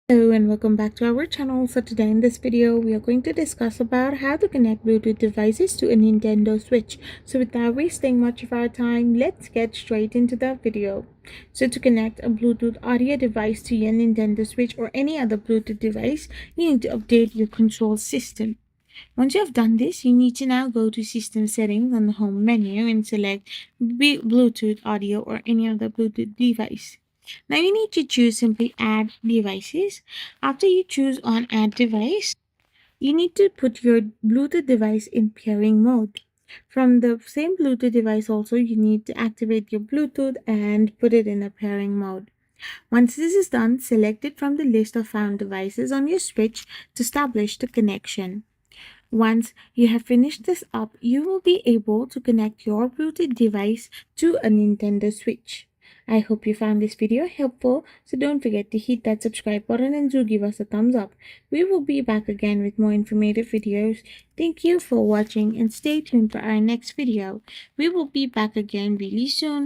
Hello and welcome back to our channel. So today in this video we are going to discuss about how to connect Bluetooth devices to a Nintendo Switch. So without wasting much of our time, let's get straight into the video. So to connect a Bluetooth audio device to your Nintendo Switch or any other Bluetooth device, you need to update your control system. Once you have done this, you need to now go to System Settings on the Home menu and select Bluetooth audio or any other Bluetooth device. Now you need to choose simply Add Devices. After you choose on Add Device, you need to put your Bluetooth device in pairing mode. From the same Bluetooth device also, you need to activate your Bluetooth and put it in a pairing mode. Once this is done, select it from the list of found devices on your switch to establish the connection. Once you have finished this up, you will be able to connect your Bluetooth device to a Nintendo Switch. I hope you found this video helpful, so don't forget to hit that subscribe button and do give us a thumbs up. We will be back again with more informative videos. Thank you for watching and stay tuned for our next video. We will be back again really soon.